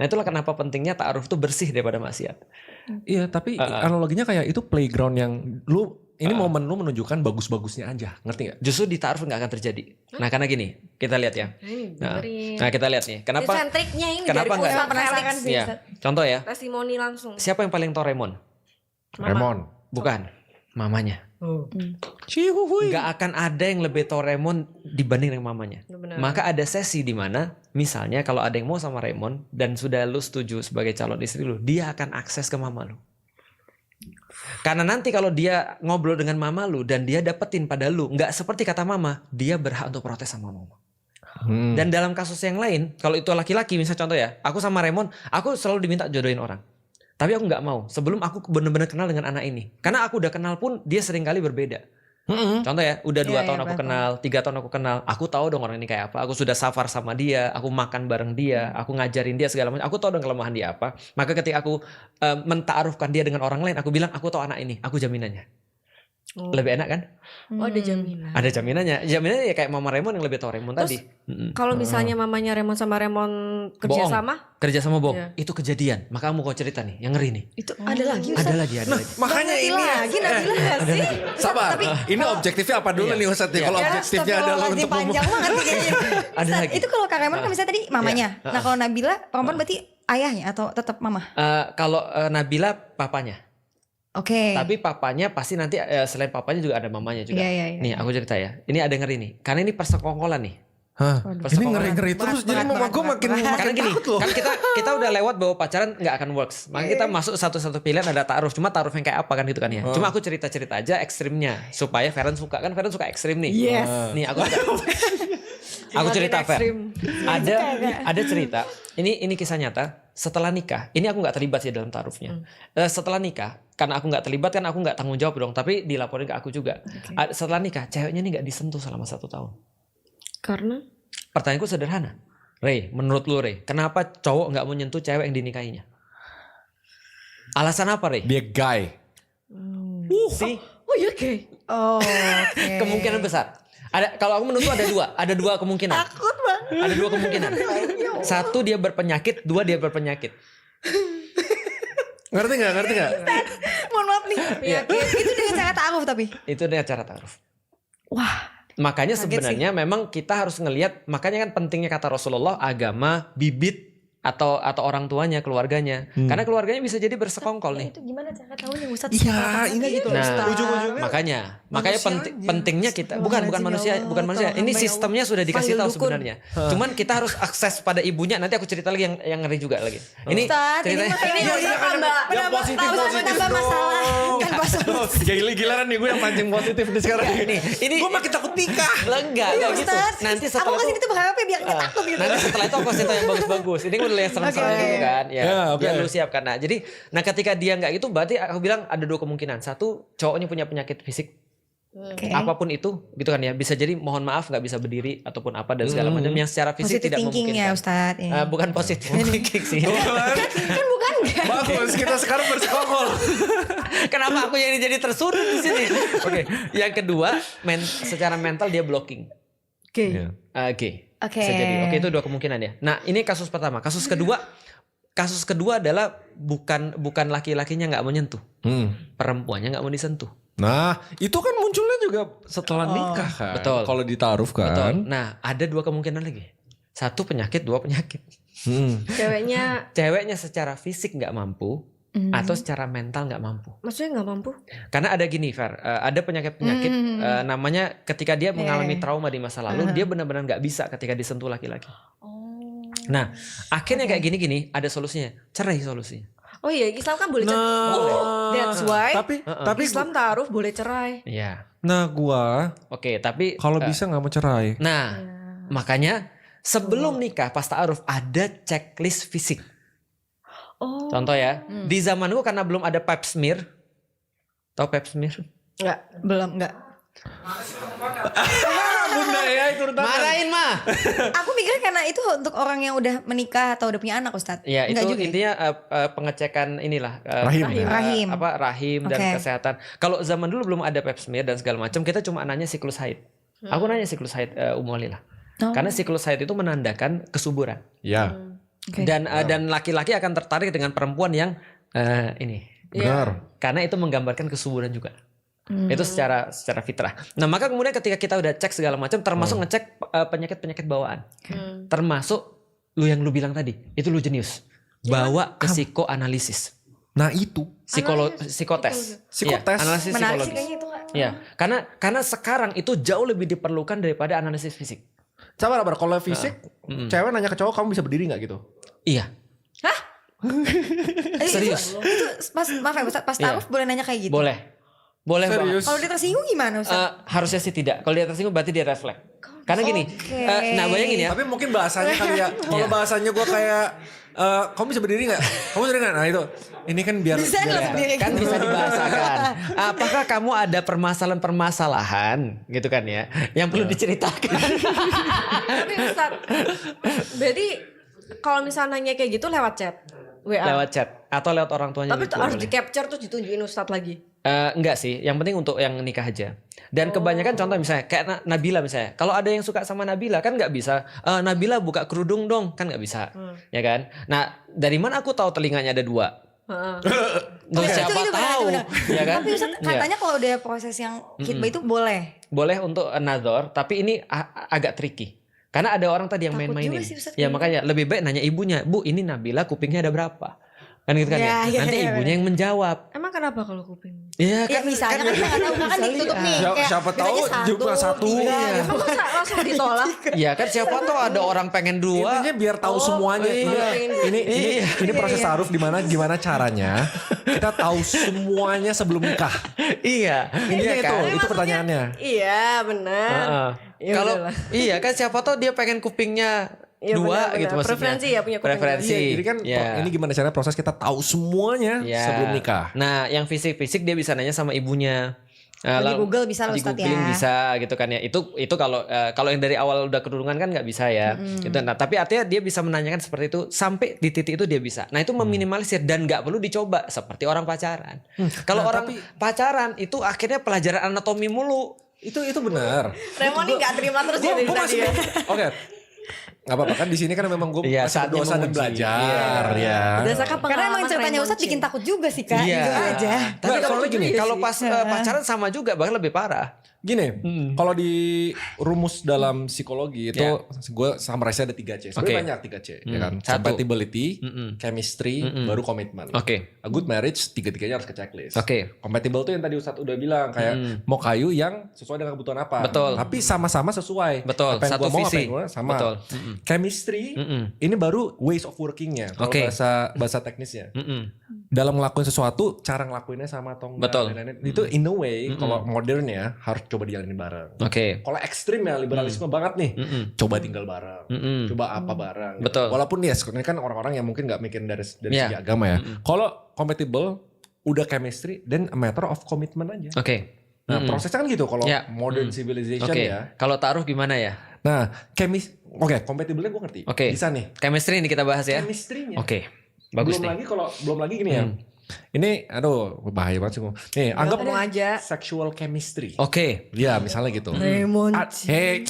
Nah itulah kenapa pentingnya ta'aruf itu bersih daripada maksiat. Iya, tapi analoginya kayak itu playground yang ini momen lu menunjukkan bagus-bagusnya aja, ngerti gak? Justru di ta'aruf nggak akan terjadi. Nah karena gini, kita lihat ya. Nah kita lihat nih, kenapa? Triknya ini Kenapa dari nggak? Ustaz Felix. Ya, contoh ya. Testimoni langsung. Siapa yang paling tahu Raymond? Raymond. Bukan, mamanya. Cihuhui. Nggak akan ada yang lebih tahu Raymond dibanding dengan mamanya. Benar. Maka ada sesi di mana, misalnya kalau ada yang mau sama Raymond dan sudah lu setuju sebagai calon istri lu, dia akan akses ke mama lu. Karena nanti kalau dia ngobrol dengan mama lu dan dia dapetin pada lu, nggak seperti kata mama, dia berhak untuk protes sama mama. Dan dalam kasus yang lain, kalau itu laki-laki, misalnya contoh ya, aku sama Raymond, aku selalu diminta jodohin orang. Tapi aku nggak mau, sebelum aku benar-benar kenal dengan anak ini. Karena aku udah kenal pun, dia seringkali berbeda. Contoh ya, udah 2 tahun aku kenal, 3 tahun aku kenal, aku tahu dong orang ini kayak apa. Aku sudah safar sama dia, aku makan bareng dia, aku ngajarin dia segala macam. Aku tahu dong kelemahan dia apa. Maka ketika aku menta'arufkan dia dengan orang lain, aku bilang aku tahu anak ini, aku jaminannya. Lebih enak kan? Oh ada jaminan. Ada jaminannya. Jaminannya ya kayak Mama Raymond yang lebih tahu Raymond tadi. Kalau misalnya mamanya Raymond sama Raymond kerja Bohong. sama, Kerja sama bohong. Iya. Itu kejadian. Maka kamu kau cerita nih, yang ngeri nih. itu ada lagi. Ada lagi. Makanya ini lagi Nabila gak sih? sabar. Ini objektifnya apa dulu nih Ustadz? Kalau objektifnya adalah untuk panjang banget nih kayaknya. Ada Ustaz, lagi. itu kalau Kak Raymond kan misalnya tadi mamanya. Nah kalau Nabila perempuan berarti ayahnya atau tetap mama? Kalau Nabila papanya. Oke. Tapi papanya pasti nanti selain papanya juga ada mamanya juga. Iya. Nih aku cerita ya. Ini ada ngeri nih. Karena ini persekongkolan nih. Hah? Ini Persekongkolan. ngeri-ngeri terus. Jadi mama gue makin Karena gini, takut loh. kan kita udah lewat bahwa pacaran nggak akan works. Maka kita masuk satu-satu pilihan ada ta'aruf. Cuma ta'aruf yang kayak apa kan gitu kan ya. Cuma aku cerita-cerita aja ekstrimnya supaya Feren suka. Kan Feren suka ekstrim nih. Yes. Nih aku cerita Fer. Ada cerita. Ini kisah nyata. Setelah nikah, ini aku nggak terlibat sih dalam ta'arufnya. Setelah nikah, karena aku nggak terlibat kan aku nggak tanggung jawab dong. Tapi dilaporin ke aku juga. Setelah nikah, ceweknya ini nggak disentuh selama 1 tahun. Karena Pertanyaanku sederhana, Rey, menurut lu Rey, kenapa cowok nggak mau nyentuh cewek yang dinikahinya? Alasan apa Rey? Dia guy. Sih, oh iya gay. Oh, oke. kemungkinan besar. Kalau aku menurut lu ada dua kemungkinan. Takut banget. Ada 2 kemungkinan. 1 dia berpenyakit, 2 dia berpenyakit. Ngerti gak? Mohon maaf nih. Itu dengan cara ta'aruf tapi. Itu dengan cara ta'aruf. Wah. Makanya sebenarnya memang kita harus ngelihat, makanya kan pentingnya kata Rasulullah, agama, bibit atau orang tuanya, keluarganya. Karena keluarganya bisa jadi bersekongkol nih. Itu gimana cara tahunya Ustaz? Iya, ini gitu. Nah, Ujung-ujungnya makanya pentingnya kita bukan manusia. Ini sistemnya sudah dikasih tahu sebenarnya. Cuman kita harus akses pada ibunya. Nanti aku cerita lagi yang ngeri juga lagi. Ini Ustaz, ceritanya. yang positif tambah masalah. Kan Gila-gilaan nih gue yang pancing positif nih sekarang. Ini Gue makin takut nikah. enggak gitu. Ustaz, Nanti aku setelah kesini itu tuh berharap ya biar gak takut gitu. nanti setelah itu aku kasih tahu yang bagus-bagus. Ini udah yang serem-serem dulu kan. Ya, biar lu siapkan. Nah, jadi ketika dia nggak itu berarti aku bilang ada 2 kemungkinan. 1, cowoknya punya penyakit fisik. Apapun itu gitu kan ya. Bisa jadi mohon maaf nggak bisa berdiri ataupun apa dan segala macam yang secara fisik Positive tidak thinking memungkinkan. ya Ustaz. Ya. Bukan positif thinking sih. Kan bukan kan? Bagus, kita sekarang bersekongkol. Kenapa aku yang jadi tersudut di sini? Oke. Yang kedua, secara mental dia blocking. gay. Oke. Oke. Bisa jadi. Oke, itu 2 kemungkinan ya. Nah, ini kasus pertama. Kasus kedua adalah bukan laki-lakinya nggak mau nyentuh. Perempuannya nggak mau disentuh. Nah, itu kan munculnya juga setelah nikah kan. Betul. Kalau ditaruh kan. Betul. Nah, ada 2 kemungkinan lagi. 1 penyakit, 2 penyakit. Ceweknya secara fisik nggak mampu atau secara mental nggak mampu. Maksudnya nggak mampu? Karena ada gini, Fer, ada penyakit-penyakit namanya ketika dia mengalami trauma di masa lalu, dia benar-benar nggak bisa ketika disentuh laki-laki. Nah, akhirnya kayak gini-gini ada solusinya, cerai solusinya. Oh iya, Islam kan boleh cerai. That's why. Tapi Islam ta'aruf boleh cerai. Iya. Nah, gua Oke, tapi kalau bisa nggak mau cerai. Nah, makanya sebelum nikah pas ta'aruf ada checklist fisik. Contoh ya, di zamanku karena belum ada pap smear. Tahu pap smear? Enggak. Bunda ya itu Marahin mah. Aku mikir karena itu untuk orang yang udah menikah atau udah punya anak Ustaz. Ya, itu Enggak juga. intinya pengecekan inilah Rahim. rahim dan kesehatan. Kalau zaman dulu belum ada pap smear dan segala macam, kita cuma nanya siklus haid. Aku nanya siklus haid Ummu Lila. Karena siklus haid itu menandakan kesuburan. Ya. Oke. Dan laki-laki akan tertarik dengan perempuan yang ini. Benar. Karena itu menggambarkan kesuburan juga. Itu secara fitrah. Nah, maka kemudian ketika kita udah cek segala macam, termasuk ngecek penyakit-penyakit bawaan. Termasuk lu yang lu bilang tadi, itu lu jenius. Bawa ke psikoanalisis. Nah itu. Psikotes. Psikotes. Ya, analisis Menarik sih psikologis. kayaknya itu Kak. Ya, karena sekarang itu jauh lebih diperlukan daripada analisis fisik. Sabar, kalau fisik, cewek nanya ke cowok kamu bisa berdiri nggak gitu? Iya. Serius. Itu pas maaf ya Ustaz, pas taruh boleh nanya kayak gitu. Boleh banget. Serius? Kalau dia tersinggung gimana Ustaz? Harusnya sih tidak. Kalau dia tersinggung berarti dia refleks. Karena gini, nah bayangin ya. Tapi mungkin bahasanya kali ya. Kalau bahasanya gue kayak kamu bisa berdiri nggak? Kamu berdiri nggak? Nah itu. Ini kan biar Bisa nggak sendiri Kan gitu? bisa dibahasakan. Apakah kamu ada permasalahan gitu kan ya, yang perlu diceritakan? Tapi Ustaz, berarti kalau misalnya nanya kayak gitu lewat chat, WA. Lewat chat atau lewat orang tuanya. Tapi juga harus boleh. di capture terus ditunjukin Ustadz lagi. Enggak sih, yang penting untuk yang nikah aja. Dan kebanyakan contoh misalnya kayak Nabila misalnya. Kalau ada yang suka sama Nabila kan nggak bisa. Nabila buka kerudung dong, kan nggak bisa, ya kan? Nah, dari mana aku tahu telinganya ada 2? Terus siapa Itu tahu, benar. ya kan? Tapi Ustaz katanya kalau udah proses yang khitbah itu boleh. Boleh untuk nazar, tapi ini agak tricky. Karena ada orang tadi yang Takut main-mainin. juga sih, Ustaz, Ya kayak makanya lebih baik nanya ibunya, Bu ini Nabila kupingnya ada berapa? Kan gitu kan ya. Ya, Nanti ya, ibunya yang menjawab. Emang kenapa kalau kuping? Iya Ya misalnya kan kita nggak tahu kan ditutup nih. Kayak siapa tahu misalnya juga satu. 3, Iya. Emang masa langsung ditolak? Iya kan siapa tahu ada orang pengen 2. Intinya biar tahu semuanya. iya. Ini proses taaruf gimana caranya kita tahu semuanya sebelum nikah. Iya. Intinya Iya kan? itu pertanyaannya. Iya benar. Heeh. Ya Kalau udahlah. iya kan siapa tahu dia pengen kupingnya Iya, 2 benar-benar. gitu maksudnya. Preferensi ya, punya kuping Preferensi. Iya, jadi kan ini gimana caranya proses kita tahu semuanya Ya. sebelum nikah. Nah, yang fisik dia bisa nanya sama ibunya. Di Google bisa loh di Ustadz googling ya. bisa gitu kan ya. Itu kalau yang dari awal udah kerudungan kan nggak bisa ya. Itu nah tapi artinya dia bisa menanyakan seperti itu sampai di titik itu dia bisa. Nah, itu meminimalisir dan nggak perlu dicoba seperti orang pacaran. Kalau orang pacaran itu akhirnya pelajaran anatomi mulu. Itu benar. Remon ini gak terima terus ya dari Gua tadi masih ya. Oke. Gak apa-apa kan di sini kan memang gue Iya, masih saatnya berdosa dan menguji. belajar ya. Berdasarkan Karena emang pengalaman ceritanya Raymond Ustadz bikin Chin. takut juga sih Kak. Iya. Jujur aja. Tapi Nggak, kalau soalnya gini, kalau pas pacaran sama juga bahkan lebih parah. Gini, kalau di rumus dalam psikologi itu gue summarize ada 3C. Sebenarnya Oke. banyak 3C, ya kan? Satu. Compatibility, chemistry, baru komitmen. Oke. A good marriage tiga-tiganya harus ke checklist. Oke. Compatible tuh yang tadi Ustadz udah bilang kayak mau kayu yang sesuai dengan kebutuhan apa. Betul. Tapi sama-sama sesuai. Betul, Apa yang satu gua mau, apa visi. yang gua sama. Betul. Chemistry ini baru ways of workingnya. Kalau Oke. bahasa teknisnya. Mm-mm. Dalam ngelakuin sesuatu, cara ngelakuinnya sama atau enggak. Betul. dan lain-lain. Itu in a way kalau modern ya harus coba dijalanin bareng. Oke. Kalau ekstrim ya liberalisme banget nih, coba tinggal bareng, Mm-mm. coba apa bareng. gitu. Betul. Walaupun ya sebenarnya kan orang-orang yang mungkin nggak mikir dari Iya. segi agama ya. Kalau compatible, udah chemistry, then a matter of commitment aja. Oke. Nah prosesnya kan gitu kalau Ya. modern civilization Oke. ya. Kalau taruh gimana ya? Nah compatible-nya gue ngerti. Oke. Bisa nih. Chemistry ini kita bahas ya. Chemistry-nya. Oke. Bagus nih. Belum lagi gini ya. Ini aduh bahaya banget sih. Nih anggap Ngomong aja. sexual chemistry. Oke. Ya misalnya gitu. Raymond. Hey,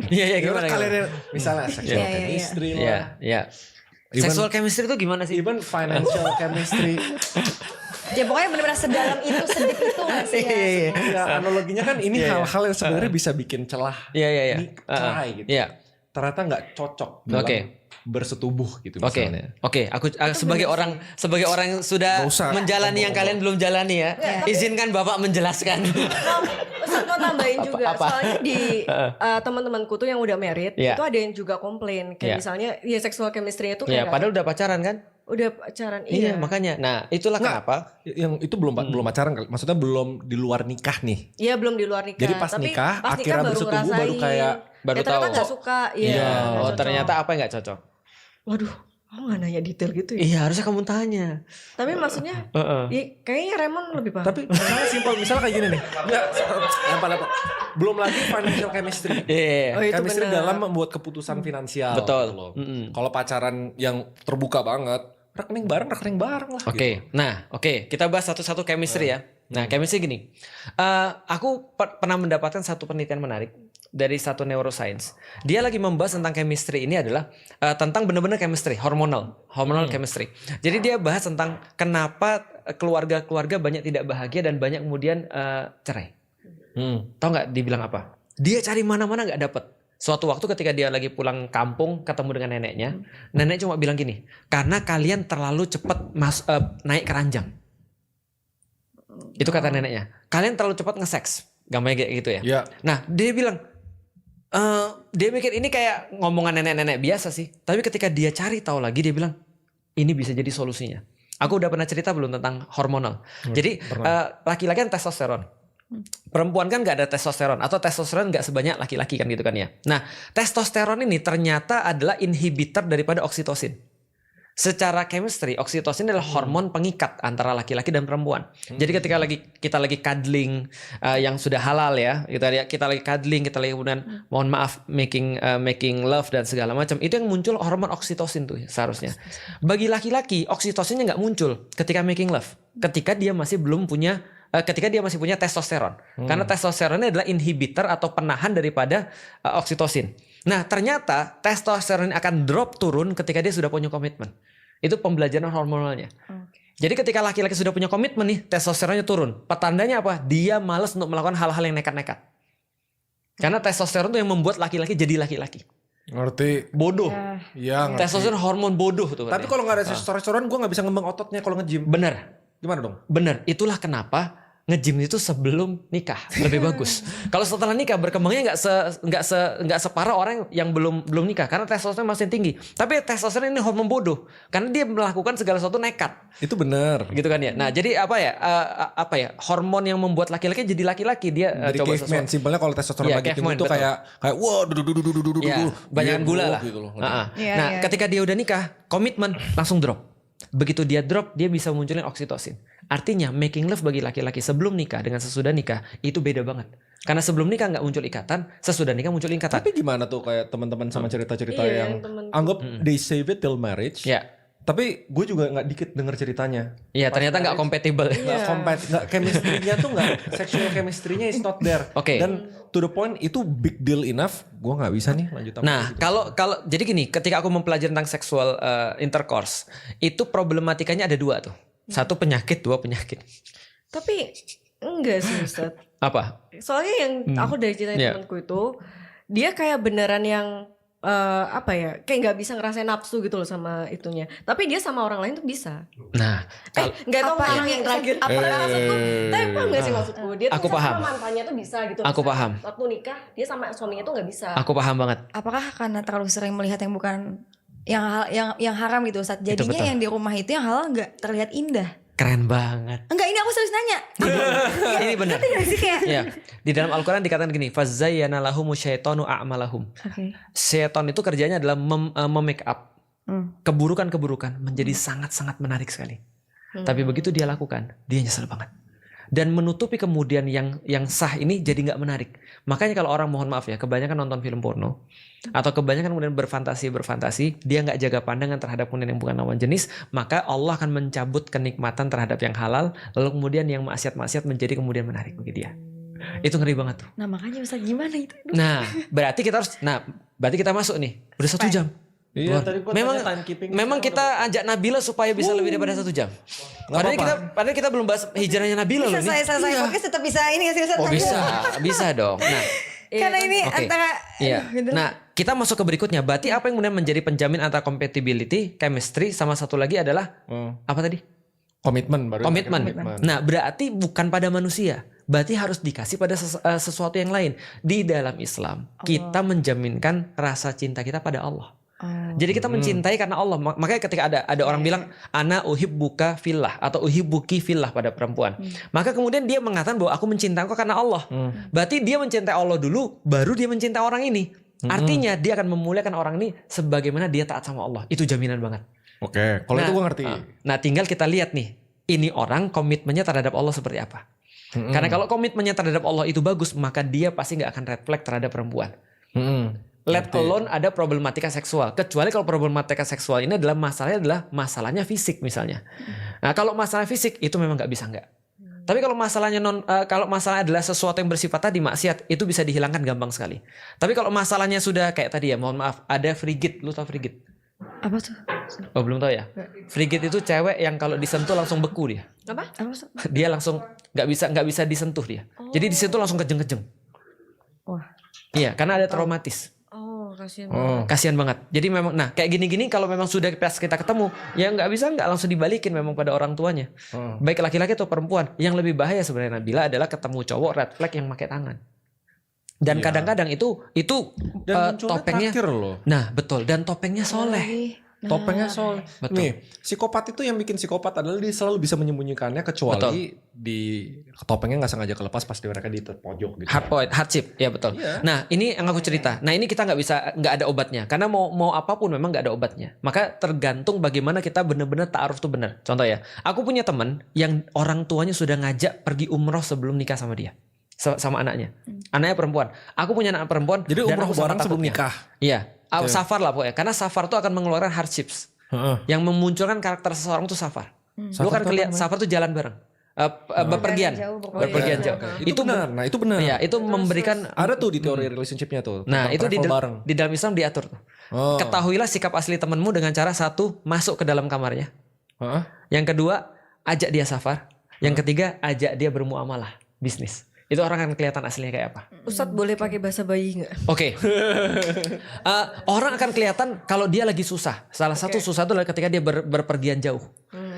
Iya iya gimana? kalian misalnya sexual Iya, iya, chemistry Iya, lah. iya. Sexual chemistry itu gimana sih? Even financial chemistry. Ya pokoknya benar-benar sedalam itu, sedip itu nggak sih ya. Ya analoginya kan ini hal-hal yang sebenarnya bisa bikin celah. Iya iya iya. Cerai gitu. Iya. Ternyata nggak cocok dalam Oke. bersetubuh gitu Oke, misalnya. oke. Aku sebagai orang yang sudah Nggak usah. menjalani yang kalian belum jalani ya, izinkan Bapak menjelaskan. Ustadz mau tambahin juga. Apa? Soalnya di teman-temanku tuh yang udah married, Iya. itu ada yang juga komplain. Kayak Iya. misalnya ya seksual chemistry itu Iya, kayak padahal udah pacaran kan? udah pacaran. Iya, Iya. makanya. Nah, itulah kenapa. Yang itu belum pacaran kali. Maksudnya belum di luar nikah nih. Iya belum di luar nikah. Jadi pas Tapi nikah, pas akhirnya bersetubuh baru kayak baru ya, ternyata tahu. nggak suka. Iya. Iya, nggak oh cocok. ternyata apa yang nggak cocok? Waduh, kamu nggak nanya detail gitu ya? Iya, harusnya kamu tanya. Tapi maksudnya, ya, kayaknya Raymond lebih paham. tapi misalnya simpel, misalnya kayak gini nih. Enggak, apa. Belum lagi financial chemistry. Iya. Oh, itu Chemistry benar. dalam membuat keputusan finansial. Betul. gitu loh. Mm-mm. Kalau pacaran yang terbuka banget, rekening bareng lah. Oke, Gitu. nah oke kita bahas satu-satu chemistry ya. Nah chemistry gini, aku pernah mendapatkan satu penelitian menarik. dari satu neuroscience. Dia lagi membahas tentang chemistry ini adalah tentang benar-benar chemistry, hormonal chemistry. Jadi dia bahas tentang kenapa keluarga-keluarga banyak tidak bahagia dan banyak kemudian cerai. Tahu nggak dibilang apa? Dia cari mana-mana nggak dapet. Suatu waktu ketika dia lagi pulang kampung ketemu dengan neneknya, nenek cuma bilang gini, karena kalian terlalu cepat naik keranjang. Itu kata neneknya. Kalian terlalu cepat nge-seks. Gampangnya kayak gitu ya. Ya. Nah dia bilang, dia mikir ini kayak ngomongan nenek-nenek biasa sih. Tapi ketika dia cari tahu lagi, dia bilang ini bisa jadi solusinya. Aku udah pernah cerita belum tentang hormonal. Jadi laki-laki kan testosteron. Perempuan kan gak ada testosteron. Atau testosteron gak sebanyak laki-laki kan gitu kan ya. Nah testosteron ini ternyata adalah inhibitor daripada oksitosin. Secara chemistry, oksitosin adalah hormon pengikat antara laki-laki dan perempuan. Jadi ketika kita lagi cuddling yang sudah halal ya, kita lagi cuddling, kita lagi kemudian mohon maaf making love dan segala macam, itu yang muncul hormon oksitosin tuh seharusnya. Bagi laki-laki oksitosinnya nggak muncul ketika making love, ketika dia masih punya testosteron. Karena testosteron adalah inhibitor atau penahan daripada oksitosin. Nah ternyata testosteron akan drop turun ketika dia sudah punya komitmen. Itu pembelajaran hormonalnya. Jadi ketika laki-laki sudah punya komitmen nih, testosteronnya turun. Petandanya apa? Dia malas untuk melakukan hal-hal yang nekat-nekat. Karena testosteron itu yang membuat laki-laki jadi laki-laki. Ngerti. Bodoh. Iya ngerti. Testosteron hormon bodoh tuh. Tapi kalau nggak ada testosteron gue nggak bisa ngembang ototnya kalau nge-gym. Bener. Gimana dong? Bener. Itulah kenapa nge-gym itu sebelum nikah lebih bagus. Kalau setelah nikah berkembangnya nggak separah orang yang belum nikah karena testosteron masih tinggi. Tapi testosteron ini hormon bodoh karena dia melakukan segala sesuatu nekat. Itu bener. Gitu kan ya. Nah jadi apa ya hormon yang membuat laki-laki jadi laki-laki dia Dari coba caveman. Simpelnya kalau testosteron lagi tinggi itu betul. kayak wah banyakan gula lah. Gitu loh. Nah ketika dia udah nikah komitmen langsung drop. Begitu dia drop dia bisa munculin oksitosin. Artinya making love bagi laki-laki sebelum nikah dengan sesudah nikah itu beda banget. Karena sebelum nikah nggak muncul ikatan, sesudah nikah muncul ikatan. Tapi gimana tuh kayak teman-teman sama cerita-cerita Iya, yang temen. anggap they save it till marriage. Ya. Tapi gue juga nggak dikit denger ceritanya. Iya ternyata nggak compatible. Nggak chemistry-nya tuh nggak sexual chemistry-nya is not there. Oke. Dan to the point itu big deal enough. Gue nggak bisa nih lanjut. Nah kalau jadi gini, ketika aku mempelajari tentang sexual intercourse, itu problematikanya ada dua tuh. Satu penyakit, dua penyakit. Tapi enggak sih Ustaz. Apa? Soalnya yang aku dari cerita temanku itu, dia kayak beneran yang kayak nggak bisa ngerasain nafsu gitu loh sama itunya. Tapi dia sama orang lain tuh bisa. Nah, Nggak tahu orang yang terakhir. Maksudku, tapi paham nggak sih maksudku? Dia tuh Aku paham. sama mantannya tuh bisa gitu. Aku Misalnya paham. Waktu nikah dia sama suaminya tuh nggak bisa. Aku paham banget. Apakah karena terlalu sering melihat yang bukan yang haram gitu Ustaz. Jadinya betul. yang di rumah itu yang halal nggak terlihat indah. Keren banget. Enggak, ini aku serius nanya. Ini benar. Sih kayak. Ya, di dalam Al-Quran dikatakan gini, fazayyana lahumu syaitanu a'malahum. Oke. Syaitan itu kerjanya adalah memake up keburukan-keburukan menjadi sangat-sangat menarik sekali. Tapi begitu dia lakukan, dia nyesel banget. Dan menutupi kemudian yang sah ini jadi nggak menarik. Makanya kalau orang mohon maaf ya, kebanyakan nonton film porno atau kebanyakan kemudian berfantasi, dia nggak jaga pandangan terhadap kemudian yang bukan lawan jenis, maka Allah akan mencabut kenikmatan terhadap yang halal, lalu kemudian yang maksiat menjadi kemudian menarik bagi dia. Itu ngeri banget tuh. Nah makanya Ustaz gimana itu? Nah, berarti kita masuk nih, udah 1 jam. Iya, tadi gua Memang tanya timekeeping. kita ajak Nabila supaya bisa lebih daripada 1 jam. Padahal kita belum bahas hijrahnya Nabila loh nih. Selesai podcast tetap bisa ini nggak sih Ustaz? Oh bisa dong. Nah, Karena ini oke. antara Iya. Nah, kita masuk ke berikutnya. Berarti apa yang kemudian menjadi penjamin antara compatibility, chemistry, sama satu lagi adalah apa tadi? Komitmen baru. Komitmen. Nah, berarti bukan pada manusia. Berarti harus dikasih pada sesuatu yang lain. Di dalam Islam, kita menjaminkan rasa cinta kita pada Allah. Jadi kita mencintai karena Allah. Makanya ketika ada orang bilang ana uhibbuka fillah atau uhibbuki fillah pada perempuan, maka kemudian dia mengatakan bahwa aku mencintai engkau karena Allah. Berarti dia mencintai Allah dulu, baru dia mencintai orang ini. Artinya dia akan memuliakan orang ini sebagaimana dia taat sama Allah. Itu jaminan banget. Oke, kalau itu gue ngerti. Nah, tinggal kita lihat nih, ini orang komitmennya terhadap Allah seperti apa. Karena kalau komitmennya terhadap Allah itu bagus, maka dia pasti nggak akan red flag terhadap perempuan. Let alone ada problematika seksual. Kecuali kalau problematika seksual ini masalahnya fisik misalnya. Nah kalau masalah fisik itu memang nggak bisa nggak. Tapi kalau masalahnya kalau masalah adalah sesuatu yang bersifat tadi maksiat, itu bisa dihilangkan gampang sekali. Tapi kalau masalahnya sudah kayak tadi ya, mohon maaf, ada frigid, lu tau frigid? Apa tuh? Oh belum tahu ya. Frigid itu cewek yang kalau disentuh langsung beku dia. Apa? Dia langsung nggak bisa disentuh dia. Jadi disentuh langsung kejeng-kejeng. Wah. Iya, karena ada traumatis. Oh, kasihan. Kasihan banget. Jadi memang, nah kayak gini-gini kalau memang sudah pas kita ketemu, ya nggak langsung dibalikin memang pada orang tuanya. Baik laki-laki atau perempuan. Yang lebih bahaya sebenarnya Nabila adalah ketemu cowok red flag yang pakai tangan. Dan kadang-kadang itu Dan topengnya. terakhir loh. Nah betul. Dan topengnya soleh. Topengnya soal Betul. nih, psikopat itu yang bikin psikopat adalah dia selalu bisa menyembunyikannya kecuali di topengnya nggak sengaja kelepas pas mereka di pojok gitu. Hardship, ya betul. Iya. Nah ini yang aku cerita. Nah ini kita nggak ada obatnya. Karena mau apapun memang nggak ada obatnya. Maka tergantung bagaimana kita benar-benar ta'aruf tuh benar. Contoh ya, aku punya teman yang orang tuanya sudah ngajak pergi umroh sebelum nikah sama dia. Sama anaknya. Anaknya perempuan. Aku punya anak perempuan. Jadi dan umroh aku sama bareng sebelum takutnya. nikah. Iya. Safar lah pokoknya. Karena safar tuh akan mengeluarkan hardships. Yang memunculkan karakter seseorang tuh safar. Lu kan kelihatan safar tuh jalan bareng. Bepergian. Bepergian jauh. Itu benar. Nah, itu benar. Iya, itu memberikan Ada tuh di teori relationship-nya tuh. Nah, itu bareng. di dalam Islam diatur tuh. Ketahuilah sikap asli temanmu dengan cara satu, masuk ke dalam kamarnya. Yang kedua, ajak dia safar. Yang ketiga, ajak dia bermuamalah, bisnis. Itu orang akan kelihatan aslinya kayak apa. Ustadz boleh pakai bahasa bayi nggak? Oke. Orang akan kelihatan kalau dia lagi susah. Salah satu susah itu adalah ketika dia berpergian jauh.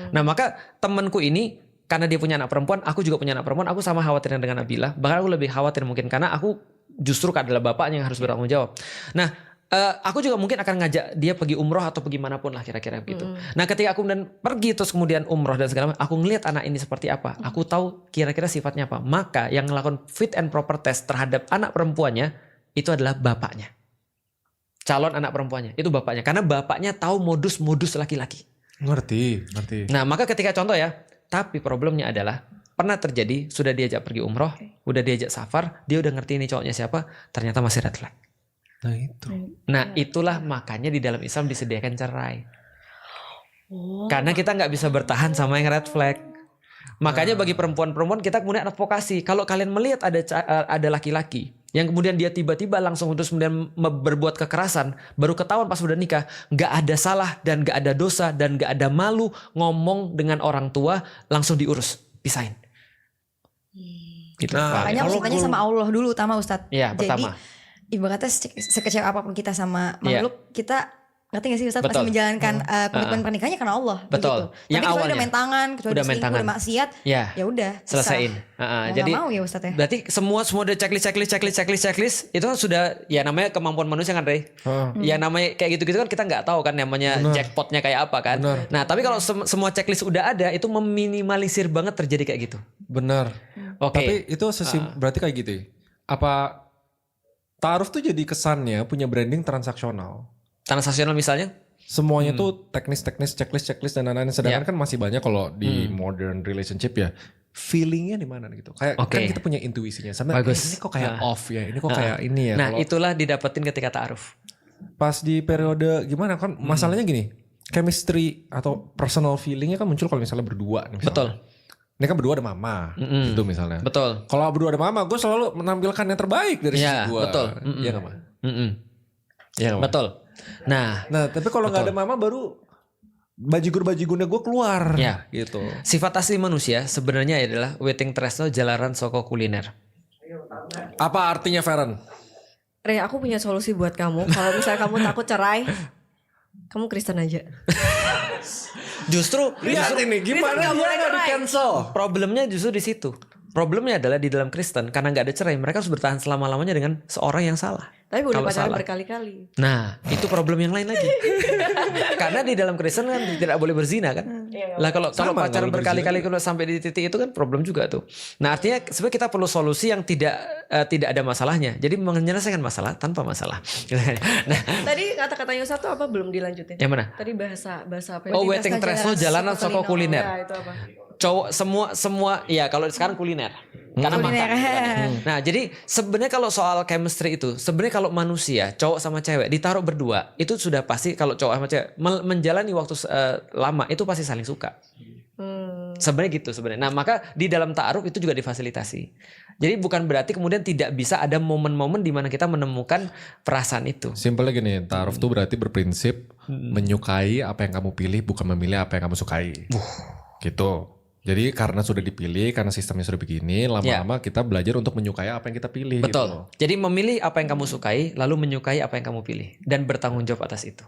Nah maka temanku ini, karena dia punya anak perempuan, aku juga punya anak perempuan, aku sama khawatirnya dengan Nabila. Bahkan aku lebih khawatir mungkin karena aku justru adalah bapaknya yang harus bertanggung jawab. Nah aku juga mungkin akan ngajak dia pergi umroh atau pergi manapun lah kira-kira gitu. Nah ketika aku kemudian pergi terus kemudian umroh dan segala macam, aku ngelihat anak ini seperti apa. Aku tahu kira-kira sifatnya apa. Maka yang melakukan fit and proper test terhadap anak perempuannya itu adalah bapaknya. Calon anak perempuannya itu bapaknya. Karena bapaknya tahu modus-modus laki-laki. Ngerti. Nah maka ketika contoh ya, tapi problemnya adalah pernah terjadi sudah diajak pergi umroh, udah diajak safar, dia udah ngerti ini cowoknya siapa, ternyata masih red flag. Nah itu. Nah itulah makanya di dalam Islam disediakan cerai. Karena kita nggak bisa bertahan sama yang red flag. Makanya bagi perempuan-perempuan kita kemudian advokasi. Kalau kalian melihat ada laki-laki yang kemudian dia tiba-tiba langsung terus kemudian berbuat kekerasan, baru ketahuan pas udah nikah, nggak ada salah dan nggak ada dosa dan nggak ada malu ngomong dengan orang tua, langsung diurus, pisahin. Gitu. Nah, Makanya harus tanya sama Allah dulu utama Ustadz. Iya, pertama. Ibaratnya sekecil apapun kita sama makhluk, kita ngerti gak sih Ustadz Betul. pasti menjalankan komitmen pernikahannya karena Allah. Betul. Begitu. Yang Tapi kalau awalnya. udah main tangan, kecuali Udah main selingkuh, tangan. udah maksiat, Ya, ya udah selesain. Jadi Jadi mau ya Ustadz ya. berarti semua udah checklist itu kan sudah ya namanya kemampuan manusia kan Rey. Ya namanya kayak gitu-gitu kan kita nggak tahu kan namanya jackpotnya kayak apa kan. Nah tapi kalau semua checklist udah ada itu meminimalisir banget terjadi kayak gitu. Benar. Oke. Tapi itu berarti kayak gitu ya. Apa ta'aruf tuh jadi kesannya punya branding transaksional. Transaksional misalnya? Semuanya tuh teknis, checklist dan lain-lain. Sedangkan kan masih banyak kalau di modern relationship ya. Feelingnya di mana gitu. Kayak kan kita punya intuisinya. Sampai Bagus. ini kok kayak off ya. Ini kok kayak ini ya. Nah Kalau itulah didapetin ketika ta'aruf. pas di periode gimana kan masalahnya gini. Chemistry atau personal feelingnya kan muncul kalau misalnya berdua nih misalnya. Betul. Ini kan berdua ada mama gitu misalnya. Betul. Kalau berdua ada mama, gue selalu menampilkan yang terbaik dari sisi Ya, gue. betul. Iya nggak, Ma? Iya, betul. Nah, tapi kalau nggak ada mama baru bajigur-bajigurnya gue keluar. Ya. Gitu. sifat asli manusia sebenarnya adalah waiting tresno jalaran soko kuliner. Apa artinya Feren? Rey, aku punya solusi buat kamu. Kalau misalnya kamu takut cerai, kamu Kristen aja. Justru Lihat ini gimana dia nggak di cancel. problemnya justru di situ. Problemnya adalah di dalam Kristen karena nggak ada cerai, mereka harus bertahan selama-lamanya dengan seorang yang salah. Tapi udah Kalau pacaran salah. berkali-kali. Nah, itu problem yang lain lagi. Karena di dalam Kristen kan tidak boleh berzina kan. Lah kalau Sama, pacaran nggak boleh berkali-kali kalau sampai di titik itu kan problem juga tuh. Nah, artinya sebenarnya kita perlu solusi yang tidak ada masalahnya. Jadi menyelesaikan masalah tanpa masalah. Nah, Tadi kata-katanya satu apa belum dilanjutin? yang mana? Tadi bahasa apa? Oh, waiting tresno jalanan soko kuliner. Ya, itu apa? Cowok semua ya kalau sekarang kuliner karena Kuliner. makan. Nah jadi sebenarnya kalau soal chemistry itu sebenarnya kalau manusia cowok sama cewek ditaruh berdua itu sudah pasti kalau cowok sama cewek menjalani waktu lama itu pasti saling suka. Sebenarnya gitu sebenarnya. Nah, maka di dalam ta'aruf itu juga difasilitasi. Jadi bukan berarti kemudian tidak bisa ada momen-momen di mana kita menemukan perasaan itu. Simpelnya gini, ta'aruf tuh berarti berprinsip menyukai apa yang kamu pilih, bukan memilih apa yang kamu sukai. Gitu. Jadi karena sudah dipilih, karena sistemnya sudah begini, lama-lama kita belajar untuk menyukai apa yang kita pilih. Betul. Gitu. Jadi memilih apa yang kamu sukai, lalu menyukai apa yang kamu pilih dan bertanggung jawab atas itu.